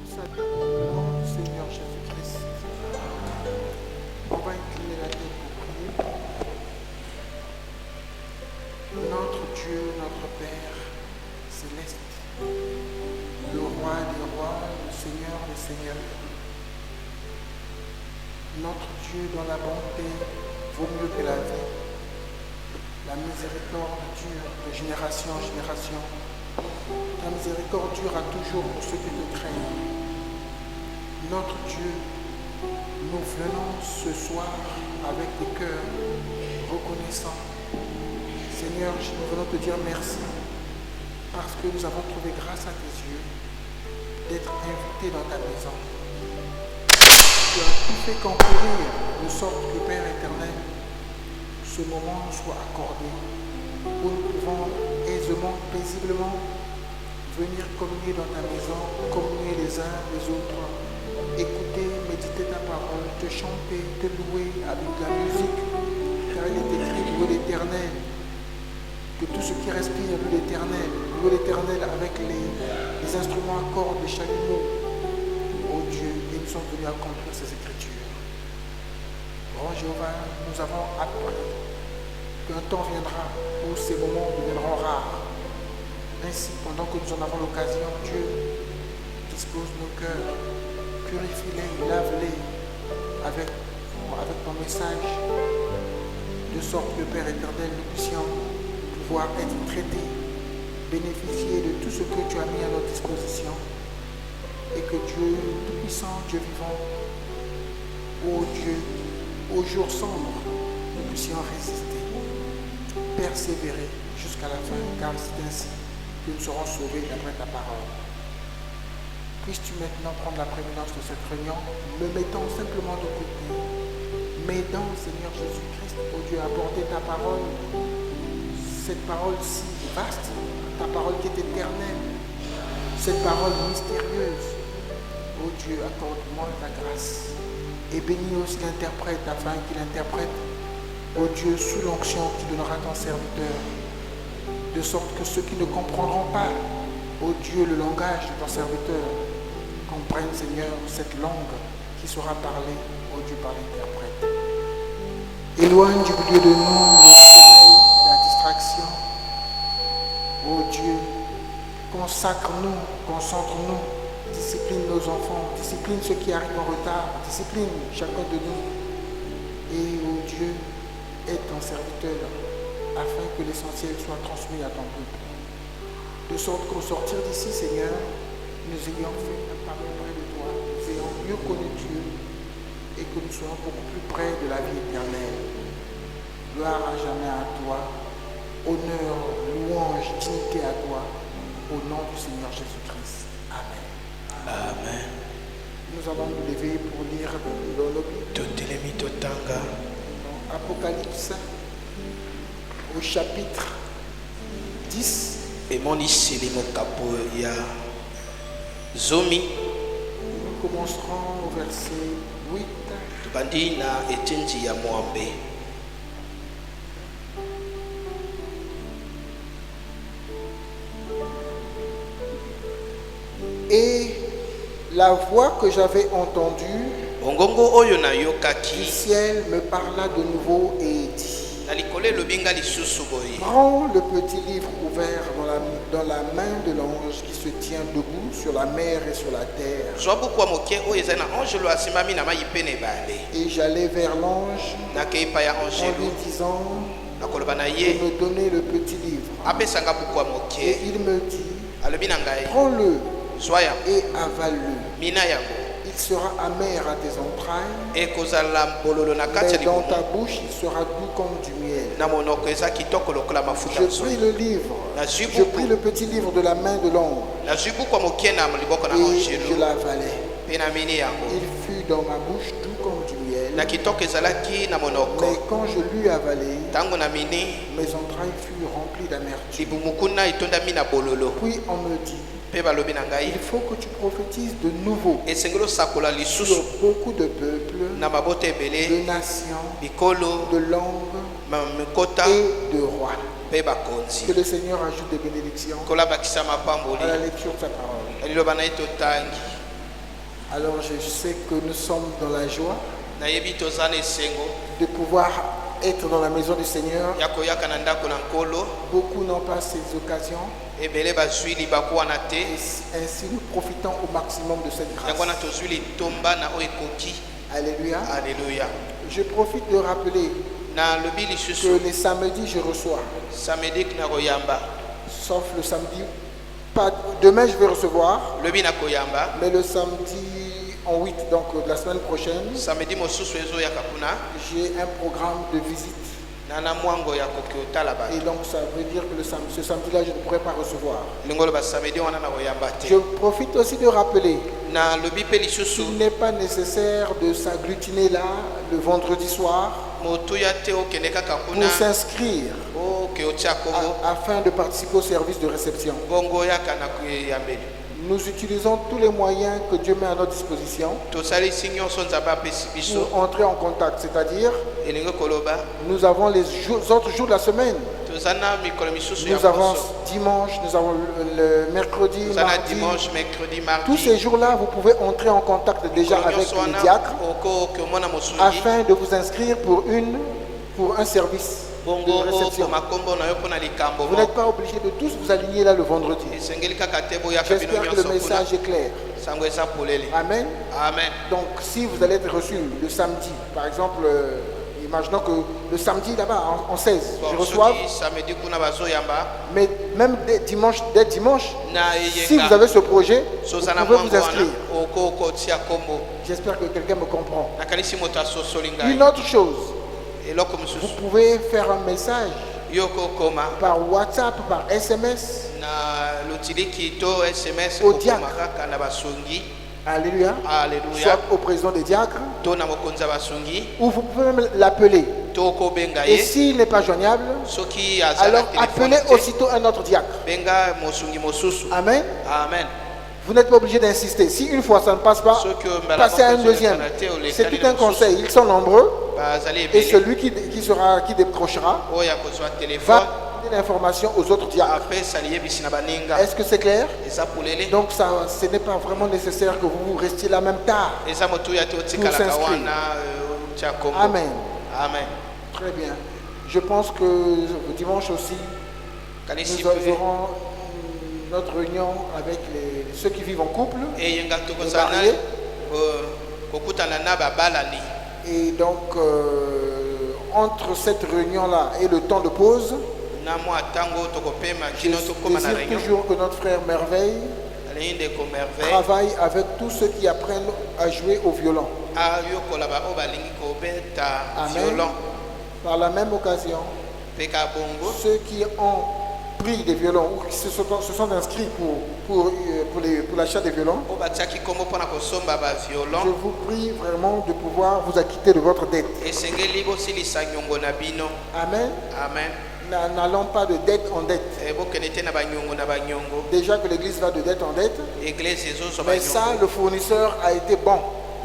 salut au nom du Seigneur Jésus-Christ. On va incliner la tête pour prier. Notre Dieu, notre Père céleste, le roi des rois, le Seigneur des seigneurs, notre Dieu dont la bonté vaut mieux que la vie, la miséricorde dure de génération en génération. Ta miséricorde dure à toujours pour ceux qui te craignent. Notre Dieu, nous venons ce soir avec des cœurs reconnaissants. Seigneur, nous venons te dire merci parce que nous avons trouvé grâce à tes yeux d'être invités dans ta maison. Tu as tout fait concourir de sorte que, Père éternel, ce moment nous soit accordé où nous pouvons aisément, paisiblement venir communier dans ta maison, communier les uns les autres, écouter, méditer ta parole, te chanter, te louer avec de la musique, car il est écrit louer l'Éternel, que tout ce qui respire loue l'Éternel avec les instruments à cordes, les chalumeaux. Oh Dieu, et nous sommes venus accomplir ces écritures. Oh Jéhovah, nous avons appris qu'un temps viendra où ces moments deviendront rares. Ainsi, pendant que nous en avons l'occasion, Dieu dispose nos cœurs, purifie-les, lave-les avec ton message, de sorte que, Père éternel, nous puissions pouvoir être traités, bénéficier de tout ce que tu as mis à notre disposition, et que Dieu tout-puissant, Dieu vivant, ô Dieu, aux jours sombres, nous puissions résister, persévérer jusqu'à la fin, car c'est ainsi que nous serons sauvés d'après ta parole. Puisses-tu maintenant prendre la prééminence de cette réunion, me mettant simplement de côté, m'aidant, Seigneur Jésus-Christ, oh Dieu, à porter ta parole, cette parole si vaste, ta parole qui est éternelle, cette parole mystérieuse. Oh Dieu, accorde-moi ta grâce et bénis aussi l'interprète afin qu'il interprète, oh Dieu, sous l'onction que tu donneras à ton serviteur, de sorte que ceux qui ne comprendront pas, ô Dieu, le langage de ton serviteur, comprennent, Seigneur, cette langue qui sera parlée, ô Dieu, par l'interprète. Éloigne du milieu de nous le sommeil, la distraction. Ô Dieu, consacre-nous, concentre-nous, discipline nos enfants, discipline ceux qui arrivent en retard, discipline chacun de nous. Et, ô Dieu, aide ton serviteur, afin que l'essentiel soit transmis à ton peuple. De sorte qu'au sortir d'ici, Seigneur, nous ayons fait un pas plus près de toi, nous ayons mieux connu Dieu et que nous soyons beaucoup plus près de la vie éternelle. Gloire à jamais à toi, honneur, louange, dignité à toi, au nom du Seigneur Jésus-Christ. Amen. Amen. Nous allons nous lever pour lire dans nos Bibles. Dans Apocalypse, au chapitre 10. Et mon ici, mon capot, il y a Zomi. Nous commencerons au verset 8. Bandina etinji ya Mwambe. Et la voix que j'avais entendue Ongongo oyo na yokaki. du ciel me parla de nouveau et dit: prends le petit livre ouvert dans la main de l'ange qui se tient debout sur la mer et sur la terre. Et j'allais vers l'ange en lui disant de me donner le petit livre. Et il me dit: prends-le et avale-le. Il sera amer à tes entrailles, mais dans ta bouche il sera doux comme du miel. Je pris le livre, je pris le petit livre de la main de l'ange et je l'avalai. Il fut dans ma bouche doux comme du miel, mais quand je l'eus avalé, mes entrailles furent remplies d'amertume. Puis on me dit: il faut que tu prophétises de nouveau sur beaucoup de peuples, de nations, de langues et de rois. Que le Seigneur ajoute des bénédictions à la lecture de sa parole. Alors je sais que nous sommes dans la joie nayebi toza na esengo de pouvoir être dans la maison du Seigneur. ya koyaka na ndako na nkolo. Beaucoup n'ont pas ces occasions. Ebele bazwi libaku wana te, Et ainsi nous profitons au maximum de cette yango wana grâce. tozwi litomba na oyo ekoki. Alléluia. Alleluya. Je profite de rappeler Na lobi que lisusu les samedis je reçois, samedi na koyamba, sauf le samedi. Pas, demain je vais recevoir, lobi na koyamba, mais le samedi en 8, donc la semaine prochaine, samedi mosusu ezoyaka kuna j'ai un programme de visite. na na mwango ya koki otala Et bato. donc ça veut dire que ce samedi-là, je ne pourrai pas recevoir. Lingolo basamedi wana na koyamba Je te. profite aussi de rappeler Na lobi pe lisusu qu'il n'est pas nécessaire de s'agglutiner là le vendredi soir motuya te okende kaka pour kuna s'inscrire oke otia kongo afin de participer au service de réception. bongo yaka na koyambeli. Nous utilisons tous les moyens que Dieu met à notre disposition tosalisi nyonso nzambe apesi biso pour entrer en contact, c'est-à-dire elingi koloba nous avons les autres jours de la semaine. toza na mikolo misusu ya Nous avons poso. dimanche, nous avons le mercredi, toza na mardi. dimanche mercredi mardi. Tous ces jours-là, vous pouvez entrer en contact déjà Mikolo avec nyonso les wana diacres okoki omona mosungi afin de vous inscrire pour un service bongo de réception. okoma kombo na yo mpo na likambo Vous n'êtes moko pas obligé de tous vous aligner là le vendredi. esengeli kaka te boyaka bino J'espère que le nyonso kuna message est clair. sango eza polele. Amen. Amen. Donc si vous allez être reçu le samedi, par exemple, imaginons que le samedi là-bas en 16, je Bon, reçois, soki samedi kuna bazoyamba mais même dès dimanche, na si vous avez ce projet, vous soza na pouvez mwango vous inscrire. wana okotia kombo J'espère que quelqu'un me comprend. nakanisi moto asosoli Une ngai autre chose, eloko vous mosusu pouvez faire un message yo okokoma par WhatsApp, par SMS. na lotiliki to sms Au okokoma diacre. kaka na basongi. Alléluia. Alléluia. Soit au président des diacres, To na mokonzi ya basongi ou vous pouvez même l'appeler. to okobenga Et ye s'il n'est pas joignable, soki aza na alors telefone appelez te aussitôt un autre diacre. benga mosungi mosusu. Amen. Amen. Vous n'êtes pas obligé d'insister. Si une fois ça ne passe pas, passez à un deuxième. C'est tout un conseil. Ils sont nombreux. bazali Et ebele celui qui décrochera oyo akozwa telefone va donner l'information aux autres diacres. apesa liyebisi na baninga Est-ce que c'est clair? eza polele Donc ça, ce n'est pas vraiment nécessaire que vous restiez là même tard. eza motuya te otikalaka s'inscrire. wana otia kombo. Amen. Amen. Très bien. Je pense que dimanche aussi, kanisi nous pe aurons notre réunion avec ceux qui vivent en couple. eyenga tokozala na mariés. kokutana na babalani. Et donc, entre cette réunion-là et le temps de pause, na mwa ntango tokopema je kino tokóma na désire réunion toujours que notre frère Merveille alingi ndeko merveille travaille avec tous ceux qui apprennent à jouer au violon. ayokola baoyo balingi kobeta Amen. violon Par la même occasion, mpe ka bongo ceux qui ont pris des violons ou qui se sont inscrits pour l'achat des violons, oyo batiaki nkombo mpona kosomba baviolon je vous prie vraiment de pouvoir vous acquitter de votre dette. esengeli bosilisa nyongo na bino. Amen. Amen. N'allons pas de dette en dette. bokende te na banyongo na banyongo Déjà que l'église va de dette en dette, eglise ezozwa mais ça, banyongo le fournisseur a été bon.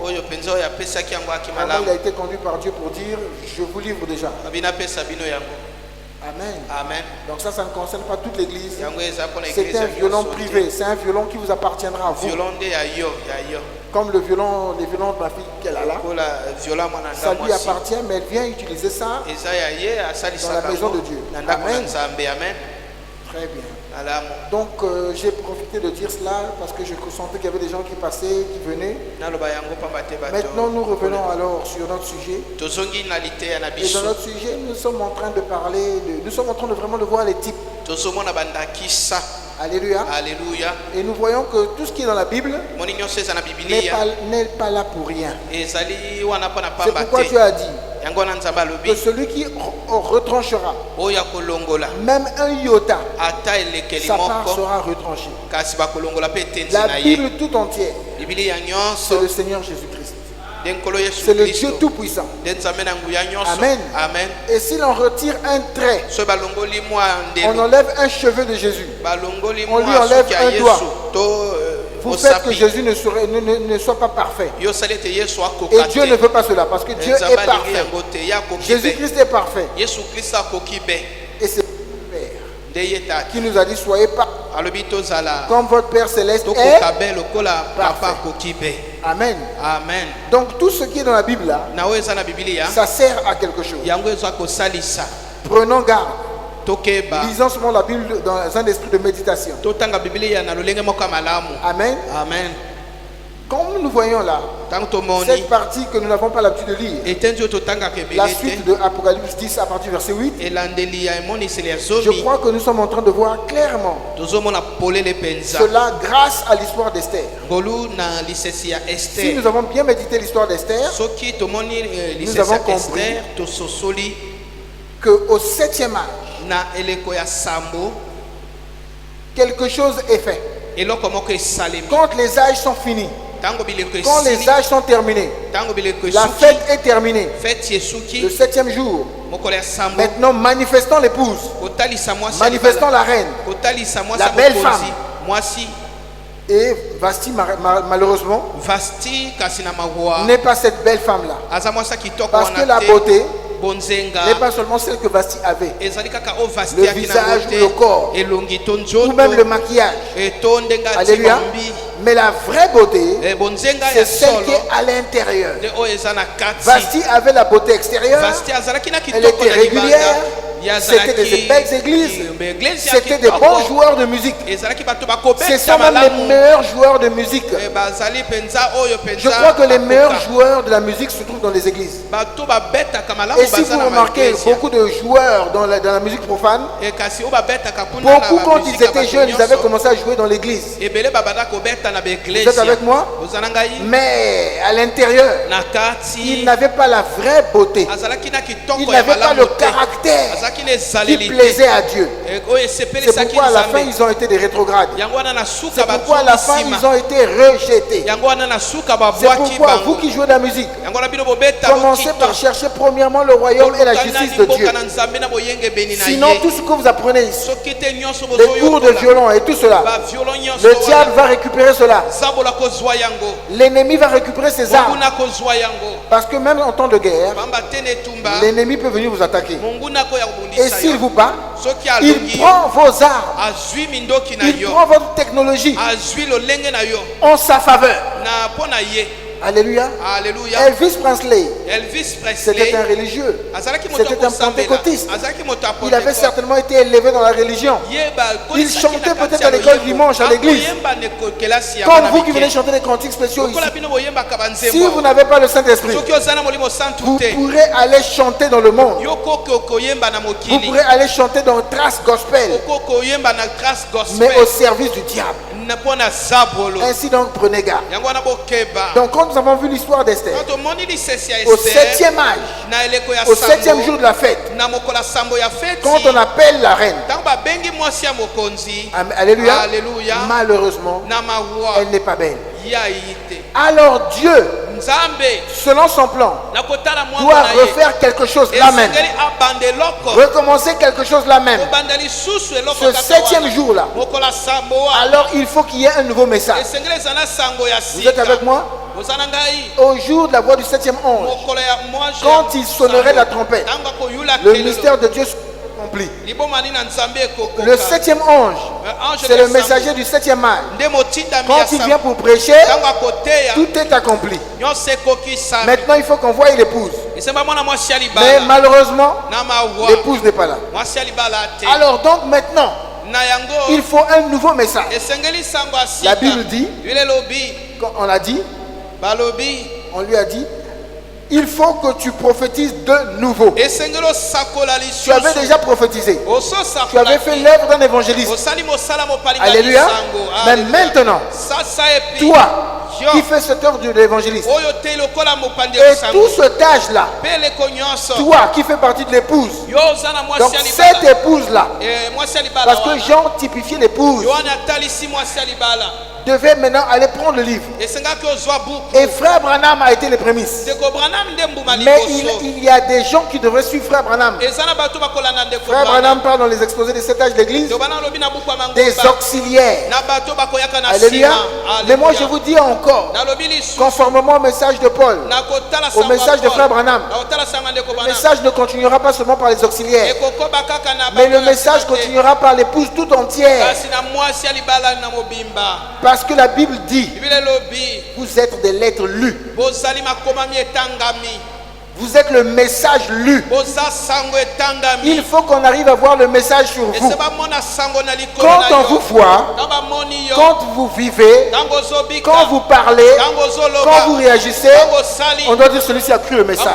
oyo mpenza oyo apesaki yango aki Vraiment, il a malamu été conduit par Dieu pour dire, je vous livre déjà. abina apesa bino yango. Amen. Amen. Donc ça ne concerne pas toute l'église. yango eza mpona C'est eglise un ya violon nyonso te. privé, c'est un violon qui vous appartiendra à vous. violon nde ya yo Comme les violons de ma fille qu'elle a là. kola violon mwana Ça lui ndamwasi appartient, mais elle vient utiliser ça. eza ya ye asalisaka Dans la maison yango de Dieu. na ndako na Amen. nzambe. Amen. Très bien. malamu Donc j'ai profité de dire cela parce que je sentais qu'il y avait des gens qui passaient, qui venaient. naloba yango pamba te bato Maintenant, nous revenons alors sur notre sujet. tozongi na liteya na Et biso dans notre sujet, nous sommes en train de parler, nous sommes en train de vraiment de voir les types. tozomona bandakisa. Alléluia. Alléluia. Et nous voyons que tout ce qui est dans la Bible moni nyonso eza na n'est bibilia pas là pour rien. ezali wana mpona C'est pamba pourquoi te Dieu a dit yango wana nzambe que alobi celui qui retranchera oyo akolongola même un iota, ata elekeli sa part moko sera retranchée. kasi bakolongola mpe etendi La na ye. Bible tout entière, bibilia c'est nyonso le Seigneur Jésus-Christ. nde nkolo yesu C'est le kristo Dieu Tout-Puissant. nde nzambe na nguya nyonso. Amen. Amen. Et s'il en retire un trait, soki balongoli mwa on ndelo enlève un cheveu de Jésus. balongoli on lui mwa enlève soki ya un yesu doigt. to Vous faites que osapi Jésus ne soit pas parfait. yosali ete yesu Et akoka Dieu ne te veut pas cela parce que Dieu nzambe est alingi parfait. yango te ye akoki be Jésus-Christ est parfait. yesu kristo akoki be Et c'est le Père. qui nous a dit soyez pas alobi tozala comme votre Père Céleste est. tokokabe lokola papa parfait. kokibe. Amen. Amen. Donc tout ce qui est dans la Bible là, Na oyo eza na Biblia ça sert à quelque chose. yango ezwa kosalisa Prenons garde. tokeba Lisons souvent la Bible dans un esprit de méditation. totanga Biblia na lolenge moko ya malamu. Amen. Amen. Comme nous voyons là, Tango tomoni cette partie que nous n'avons pas l'habitude de lire, etenzi oyo totanga la kebele suite te de Apocalypse 10 à partir du verset 8, elandeli ya emoniseli ya je zomi crois que nous sommes en train de voir clairement tozomona polele penza cela grâce à l'histoire d'Esther. ngolu na lisesi ya Si Esther. nous avons bien médité l'histoire d'Esther, Soki tomoni lisesi avons ya compris Esther tososoli qu'au 7e âge, na eleko ya sambo quelque chose est fait. eloko moko esalemi Quand les âges sont finis, tango bileko quand les esili âges sont terminés, tango bileko la esuki fête est terminée. feti Le esuki 7e jour, mokolo ya sambo maintenant manifestons l'épouse, kotalisa mwasi manifestons la reine. kotalisa mwasi La ya belle mokonzi femme. mwasi Et Vasti, malheureusement, Vasti kasi na mawa n'est pas cette belle femme-là. aza mwasi kitoko Parce que la wana te beauté bonzenga n'est pas seulement celle que Vasti avait, ezali kaka o Vasti le akina visage ou le ngote corps, elongi to ou même le nzoto maquillage. etondenga Alléluia. timambi Mais la vraie beauté, bonzenga c'est ya celle solo qui est à l'intérieur. nde oyo eza na kati Vasti avait la beauté extérieure, Vasti azalaki na elle kitoko était na libanda régulière, c'était des yazalaki belles églises, église ya c'était des bons kitoko joueurs de musique. ezalaki bato Ce bakobeta sont même les malamu meilleurs joueurs de musique. bazali penza oyo penza Je crois que les bakoka. meilleurs joueurs de la musique se trouvent dans les églises. bato babetaka malamu Et si baza vous na remarquez baeglise beaucoup de joueurs dans la musique profane, kasi oyo babetaka kuna na beaucoup quand ils bamusika étaient bato jeunes, ils avaient nyonso, commencé à jouer dans l'église. ebele babanda kobeta na Vous êtes baeglise avec moi? oza na ngai Mais à l'intérieur, na ils kati n'avaient pas la vraie beauté. azalaki na Ils kitoko ya n'avaient pas malamu le te caractère azalaki na qui ezaleli plaisait à Dieu. te oyo C'est esepelisaki pourquoi à la fin, nzambe ils ont été des rétrogrades. yango wana na suka C'est pourquoi à la fin, bazongisima ils ont été rejetés. yango wana na suka C'est babwaki pourquoi vous bango qui jouez de la musique, yango wana bino bobeta commencez par chercher premièrement le royaume et la justice de Dieu. mboka na nzambe na boyenge beni na Sinon, ye tout ce que vous apprenez ici, soki te nyonso les cours de bozoyokola violon et tout cela, baviolon nyonso le diable va récupérer cela. zabola kozwa yango L'ennemi va récupérer ses armes. monguna kozwa yango Parce que même en temps de guerre, pamba te na etumba l'ennemi peut venir vous attaquer. monguna koya Et kobundisa s'il yo vous bat, soki il alongi yo prend vos armes, azwi mindoki na il yo prend votre technologie azwi lolenge na yo en sa faveur. na mpo na ye Alléluia. alleluya Elvis Presley, Elvis c'était Presley un religieux. azalaki moto C'était un akosambela pentecôtiste. azalaki moto ya Il avait Pentecôte. certainement été élevé dans la religion. Il chantait peut-être à l'école dimanche, à l'église. Comme vous qui venez chanter des cantiques spéciaux ici. Si vous n'avez pas le Saint-Esprit, vous pourrez aller chanter dans le monde. Vous pourrez aller chanter dans Trace Gospel, mais au service du diable. Ainsi donc, prenez garde. Donc, quand nous avons vu l'histoire d'Esther, au 7e âge, au 7e jour de la fête, quand on appelle la reine, alléluia, malheureusement, elle n'est pas belle. Alors Dieu, selon son plan, doit refaire quelque chose là même. Recommencer quelque chose là même. Ce 7e jour-là. Alors il faut qu'il y ait un nouveau message. Vous êtes avec moi? Au jour de la voix du 7e ange, quand il sonnerait la trompette, le mystère de Dieu accompli. Le 7e ange, c'est le messager du 7e âge. Quand il vient pour prêcher, tout est accompli. Maintenant, il faut qu'on voie l'épouse. Mais malheureusement, l'épouse n'est pas là. Alors donc maintenant, il faut un nouveau message. La Bible dit, on a dit, on lui a dit, il faut que tu prophétises de nouveau. Tu avais déjà prophétisé. Tu avais fait l'œuvre d'un évangéliste. Alléluia. Mais maintenant, toi qui fais cette œuvre de l'évangéliste, et tout cet âge-là, toi qui fais partie de l'épouse, donc cette épouse-là, parce que Jean typifiait l'épouse, devait maintenant aller prendre le livre. Et frère Branham a été les prémices. Mais il y a des gens qui devraient suivre frère Branham. Frère Branham parle dans les exposés des 7 âges de l'église des auxiliaires. Alléluia. Mais moi je vous dis encore, conformément au message de Paul, au message de frère Branham, le message ne continuera pas seulement par les auxiliaires, mais le message continuera par l'épouse tout entière. Parce que la Bible dit, vous êtes des lettres lues. Vous êtes le message lu. Il faut qu'on arrive à voir le message sur vous. Quand on vous voit, quand vous vivez, quand vous parlez, quand vous réagissez, on doit dire celui-ci a cru le message.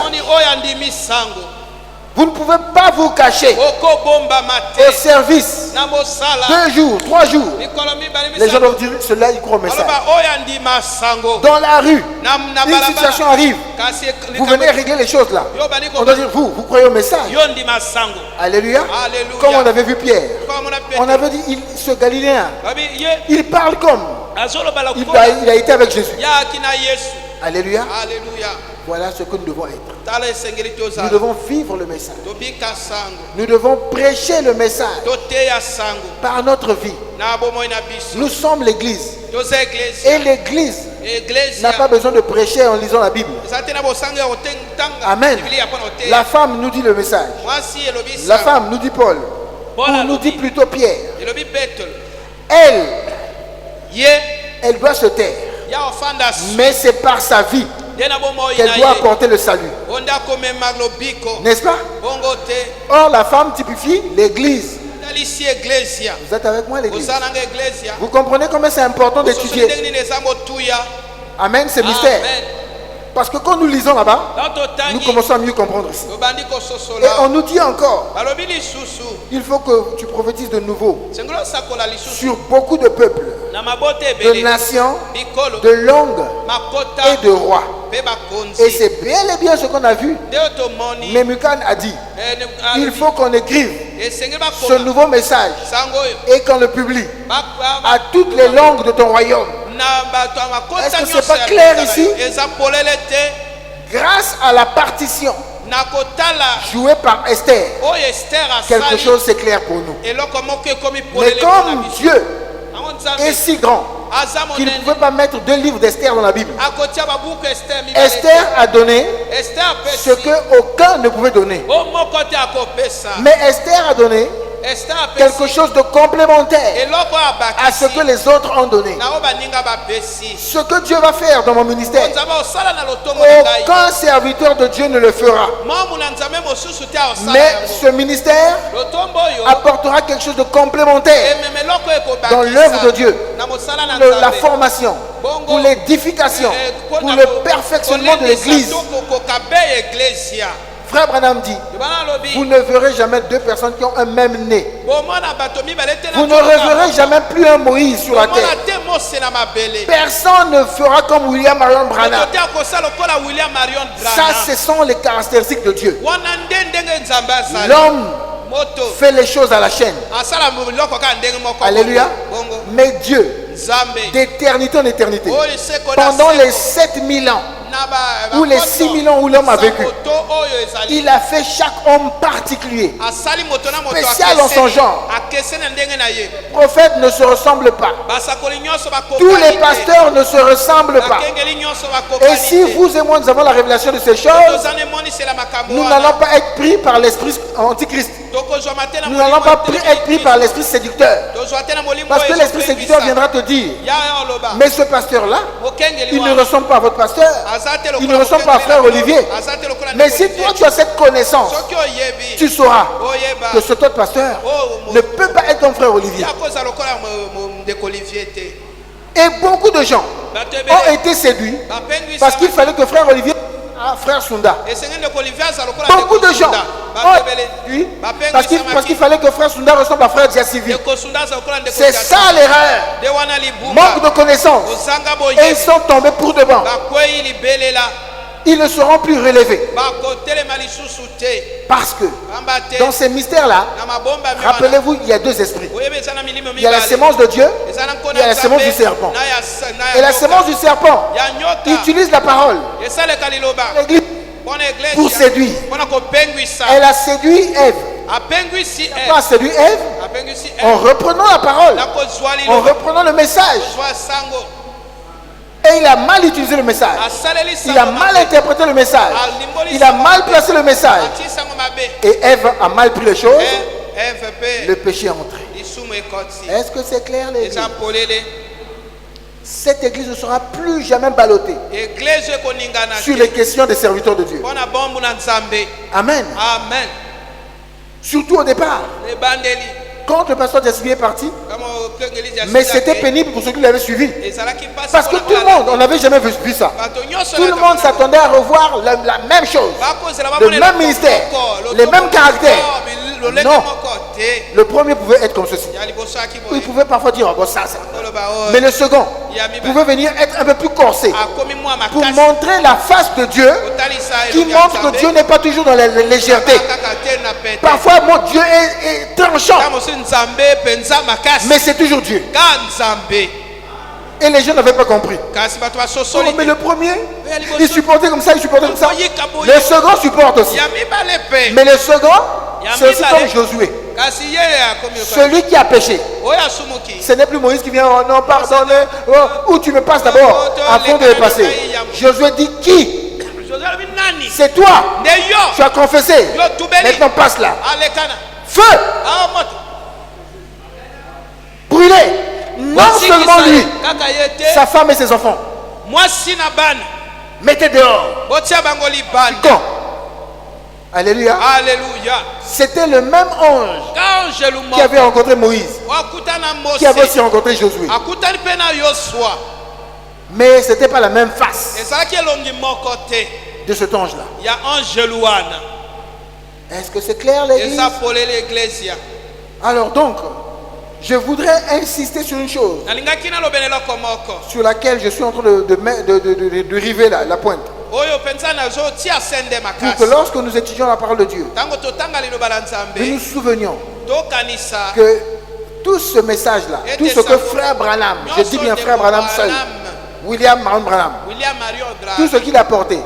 Vous ne pouvez pas vous cacher au service 2 jours, 3 jours. Les gens doivent dire cela, ils croient au message. Dans la rue, une situation arrive. Vous venez régler les choses là. On doit dire vous croyez au message. Alléluia. Comme on avait vu Pierre. On avait dit ce Galiléen, il parle comme il a été avec Jésus. Alléluia. Voilà ce que nous devons être. Nous devons vivre le message. Nous devons prêcher le message par notre vie. Nous sommes l'église. Et l'église n'a pas besoin de prêcher en lisant la Bible. Amen. La femme nous dit le message. La femme nous dit Paul. Ou nous dit plutôt Pierre. Elle doit se taire. Mais c'est par sa vie qu'elle doit apporter le salut. N'est-ce pas? Or, la femme typifie l'église. Vous êtes avec moi, l'église? Vous comprenez combien c'est important d'étudier? Amen, c'est mystère. Parce que quand nous lisons là-bas, nous commençons à mieux comprendre ici. Et on nous dit encore, il faut que tu prophétises de nouveau sur beaucoup de peuples, de nations, de langues et de rois. Et c'est bel et bien ce qu'on a vu. Mais Mukan a dit, il faut qu'on écrive ce nouveau message et qu'on le publie à toutes les langues de ton royaume. Est-ce que c'est pas clair ici? Grâce à la partition jouée par Esther, quelque chose c'est clair pour nous. Mais comme Dieu est si grand qu'il ne pouvait pas mettre 2 livres d'Esther dans la Bible, Esther a donné ce que aucun ne pouvait donner. Mais Esther a donné quelque chose de complémentaire à ce que les autres ont donné. Ce que Dieu va faire dans mon ministère, aucun serviteur de Dieu ne le fera. Mais ce ministère apportera quelque chose de complémentaire dans l'œuvre de Dieu, pour la formation, pour l'édification, pour le perfectionnement de l'église. Frère Branham dit, vous ne verrez jamais 2 personnes qui ont un même nez. Vous ne reverrez jamais plus un Moïse sur la terre. Personne ne fera comme William Marion Branham. Ça, ce sont les caractéristiques de Dieu. L'homme fait les choses à la chaîne. Alléluia. Mais Dieu, d'éternité en éternité, pendant les 7000 ans, ou les 6000 ans où l'homme a vécu, il a fait chaque homme particulier, spécial en son genre. Prophètes ne se ressemblent pas. Tous les pasteurs ne se ressemblent pas. Et si vous et moi nous avons la révélation de ces choses, nous n'allons pas être pris par l'esprit antichrist. Nous n'allons pas être pris par l'esprit séducteur. Parce que l'esprit séducteur viendra te dire, mais ce pasteur-là, il ne ressemble pas à votre pasteur. Il ne ressemble pas à frère Olivier. Mais si toi tu as cette connaissance, tu sauras que ce autre pasteur ne peut pas être ton frère Olivier. Et beaucoup de gens ont été séduits parce qu'il fallait que frère Olivier frère Sunda. Beaucoup de gens parce qu'il fallait que frère Sunda ressemble à frère Diasivi. C'est ça l'erreur. Manque de connaissance. Et ils sont tombés pour de bon. ils ne seront plus relevés. Parce que dans ces mystères-là, rappelez-vous, il y a deux esprits. Il y a la sémence de Dieu, il y a la sémence du serpent. Et la sémence du serpent utilise la parole, l'Église, pour séduire. Elle a séduit Ève. Elle a séduit Ève en reprenant la parole, en reprenant le message. Et il a mal utilisé le message. Il a mal interprété le message. Il a mal placé le message. Et Ève a mal pris les choses. Le péché est entré. Est-ce que c'est clair, les gars? Cette église ne sera plus jamais ballottée sur les questions des serviteurs de Dieu. Amen. Amen. Surtout au départ. Quand le pasteur Jessica est parti, mais c'était pénible pour ceux qui l'avaient suivi. Parce que tout le monde, on n'avait jamais vu ça. Tout le monde s'attendait à revoir la même chose. Le même ministère, les mêmes caractères. Non. Le premier pouvait être comme ceci. Il pouvait parfois dire, oh, ça. Mais le second pouvait venir être un peu plus corsé. Pour montrer la face de Dieu, qui montre que Dieu n'est pas toujours dans la légèreté. Parfois, mon Dieu est tranchant. Mais c'est toujours Dieu. Et les gens n'avaient pas compris. Oh, mais le premier, il supportait comme ça, il supportait comme ça. Le second supporte aussi. Mais le second, c'est aussi comme Josué. Celui qui a péché. Ce n'est plus Moïse qui vient, oh non, pardonne, oh, ou tu me passes d'abord avant de le passer. Josué dit qui? C'est toi. Tu as confessé. Maintenant passe là. Feu. Brûlé. Non seulement lui, sa femme et ses enfants. Mettez dehors. Quand? Alléluia. Alléluia. C'était le même ange qui avait rencontré Moïse, qui avait aussi rencontré Josué. Mais ce n'était pas la même face de cet ange-là. Est-ce que c'est clair, l'église? Alors donc, je voudrais insister sur une chose sur laquelle je suis en train de river la pointe. Pour que lorsque nous étudions la parole de Dieu, nous nous souvenions que tout ce message-là, tout ce que frère Branham, je dis bien frère Branham seul, William Marion Branham, tout ce qu'il a apporté,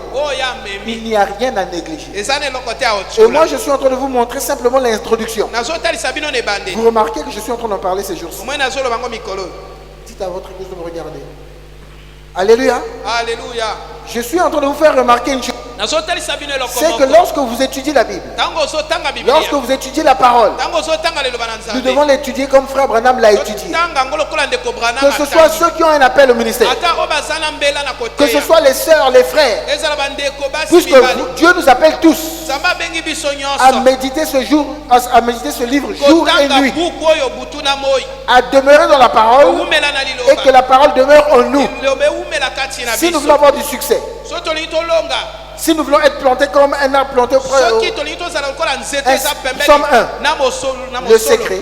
il n'y a rien à négliger. Et moi, je suis en train de vous montrer simplement l'introduction. Vous remarquez que je suis en train d'en parler ces jours-ci. Dites à votre église de me regarder. Alléluia. Alléluia. Je suis en train de vous faire remarquer une chose. C'est que lorsque vous étudiez la Bible, lorsque vous étudiez la parole, nous devons l'étudier comme frère Branham l'a étudié. Que ce soit ceux qui ont un appel au ministère, que ce soit les sœurs, les frères, puisque Dieu nous appelle tous à méditer ce jour, à méditer ce livre jour et nuit, à demeurer dans la parole et que la parole demeure en nous. Si nous voulons avoir du succès, si nous voulons être plantés comme un arbre planté auprès Somme 1, le secret,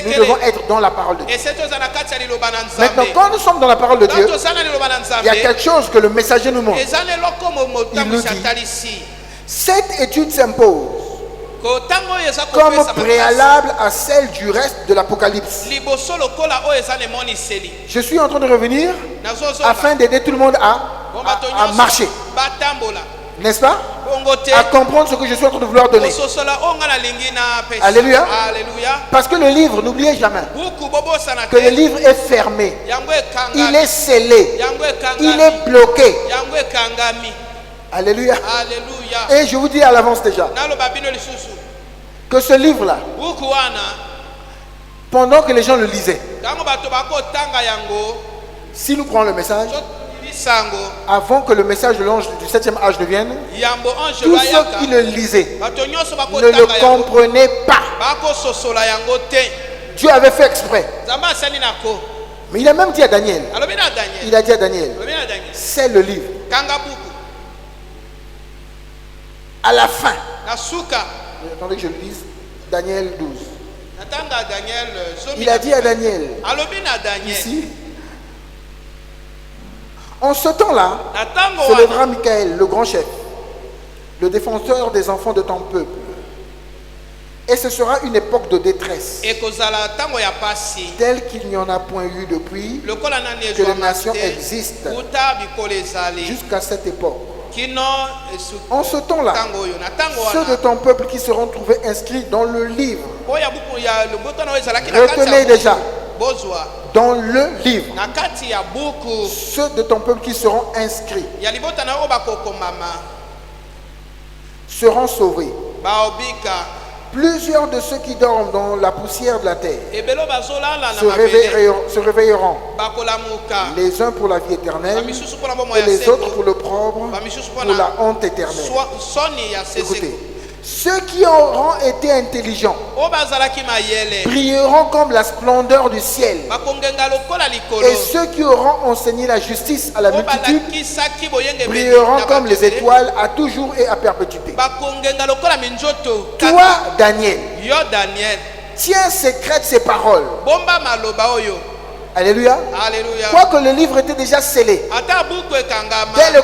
nous devons être dans la parole de Dieu. Maintenant, quand nous sommes dans la parole de Dieu, il y a quelque chose que le messager nous montre. Il nous dit, cette étude s'impose comme préalable à celle du reste de l'Apocalypse. Je suis en train de revenir afin d'aider tout le monde à marcher. N'est-ce pas? À comprendre ce que je suis en train de vouloir donner. Alléluia. Parce que le livre, n'oubliez jamais que le livre est fermé. Il est scellé. Il est bloqué. Alléluia. Et je vous dis à l'avance déjà que ce livre-là, pendant que les gens le lisaient, si nous prenons le message, avant que le message de l'ange du 7e âge ne vienne, tous ceux qui le lisaient ne le comprenaient pas. Dieu avait fait exprès. Mais il a même dit à Daniel, il a dit à Daniel, c'est le livre. À la fin, attendez que je le lise, Daniel 12. Il a dit à Daniel, ici, En ce temps-là, na tango se lèvera wana Michael, le grand chef, le défenseur des enfants de ton peuple. Et ce sera une époque de détresse, ekozala tango ya pasi telle qu'il n'y en a point eu depuis lokola nani que les ezwama nations te existent uta bikolo ezali jusqu'à cette époque. kino En ce temps-là, tango oyo na tango ceux de wana ton peuple qui seront trouvés inscrits dans le livre, oyo ya buku ya lobotana oyo ezalaki na kati retenez ya déjà, buku bozwa dans le livre, na kati ya buku ceux de ton peuple qui seront inscrits ya libotana oyo bakokomama seront sauvés. baobika. Plusieurs de ceux qui dorment dans la poussière de la terre ebelo bazolala na se mabele réveilleront, bakolamuka les uns pour la vie éternelle bamisusu mpona bomoi et ya les autres seko pour le propre, bamisusu pour la mpona honte éternelle. soni ya seseko Écoutez, ceux qui auront été intelligents oyo bazalaki mayele brilleront comme la splendeur du ciel, bakongenga lokola likolo et ceux qui auront enseigné la justice à la oyo multitude balakisaki boyenge brilleront comme les étoiles à toujours et à perpétuité. bakongenga lokola minzoto. Toi, Daniel, Yo Daniel tiens secrète ces paroles. bomba maloba oyo. Alléluia. Alléluia. Quoique le livre était déjà scellé Ata buku ekangama dès le...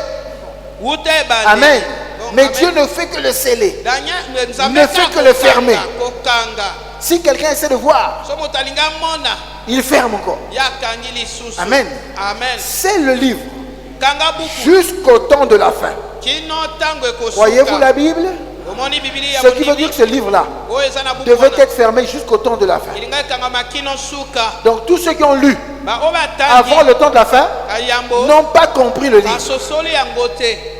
wuta ebandi. Amen. Bon, Mais amen. Dieu ne fait que le sceller. Daniel nzambe ne fait que le fermer. kokanga Si quelqu'un essaie de voir, so moto alinga mona il ferme encore. yakangi lisusu. Amen. Amen. C'est le livre Kanga buku jusqu'au temps de la fin. kino tango ekosuka. Croyez-vous la Bible? Omoni Biblia ya Ce qui veut dire que ce livre-là oyo eza na buku devait wana. être fermé jusqu'au temps de la fin. Ilinga ekangama kino suka. Donc tous ceux qui ont lu Ba oyo avant batangi le temps de la fin ayambo n'ont pas compris le livre. basosoli yango te.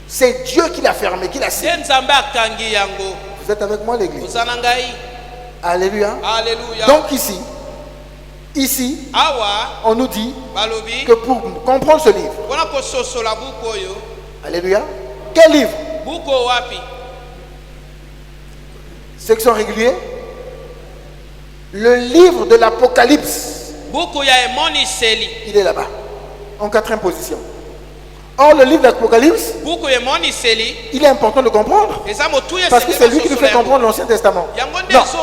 C'est Dieu qui l'a fermé, qui l'a scellé. Te nzambe akangi yango. Vous êtes avec moi l'église? Oza na ngai. Alléluia. Alléluia. Donc ici, awa on nous dit balobi que pour comprendre ce livre, mpona kososola buku oyo. alléluia, quel livre? Buku wapi? Ceux qui sont réguliers, le livre de l'Apocalypse, Buku ya emoniseli. il est là-bas, en 4e position. Or, le livre de l'Apocalypse, Buku ya emoniseli il est important de comprendre, eza motuya parce que c'est lui qui nous fait comprendre l'Ancien Testament. yango nde Non, ezo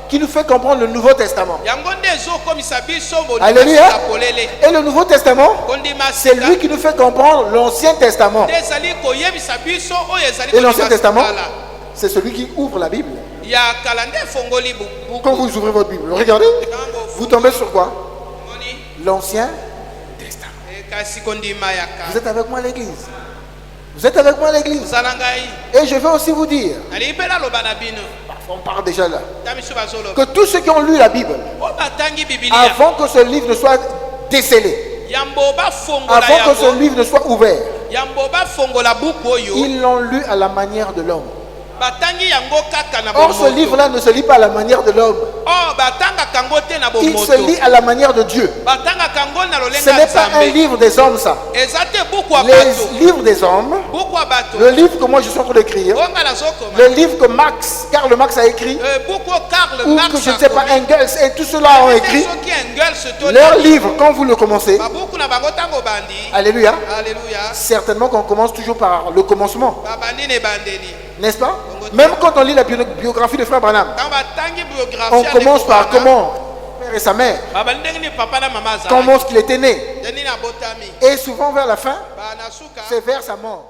qui nous fait comprendre le Nouveau Testament. yango nde ezokomisa biso Alléluia. bondima polele. Et le Nouveau Testament, Kondima c'est sika lui qui nous fait comprendre l'Ancien Testament. nde ezali koyebisa biso oyo ezali Et l'Ancien kondima Testament, sikala. c'est celui qui ouvre la Bible. Ya kala nde efongoli buku. Quand vous ouvrez votre Bible, regardez, Tango vous tombez sur quoi? fungoli, L'Ancien Testament. kasi kondima ya Vous kala. êtes avec moi à l'église? Vous êtes avec moi à l'église? Oza na ngai. Et je vais aussi vous dire, Nalingi mpe naloba na bino. on part déjà là, Ta miso bazoloba. que tous ceux qui ont lu la Bible, Oyo batangi Biblia. avant que ce livre ne soit décelé, Yambo bafongola avant que ce yango. livre ne soit ouvert, Yambo bafongola buku oyo. ils l'ont lu à la manière de l'homme. Batangi yango kaka na Or, ce bomoto. livre-là ne se lit pas à la manière de l'homme. Oh, batanga kango te na Il bomoto. se lit à la manière de Dieu. Batanga kango na Ce lolenga n'est pas un Nzambe. livre des hommes, ça. Eza te buku ya bato. Les livres des hommes, Buku ya bato. le livre que moi je suis en train d'écrire, Onga nazokoma. le livre que Karl Marx a écrit, Buku oyo Karl ou Marx que je ne sais pas, akomi. Engels, et tout cela ont écrit, Soki Engels to leur livre, quand vous le commencez, babuku na bango tango bandi. alléluia, Alléluia. certainement qu'on commence toujours par le commencement, Babandi ne bandeli. n'est-ce pas? Même quand on lit la biographie de Frère Branham, Quand batangi biographie on ya commence ndeko par wana, comment père et sa mère, babandi ndenge ni papa na mama azalaki. comment est-ce qu'il était né, Ndenge nini abotami. et souvent vers la fin, Banasuka. c'est vers sa mort.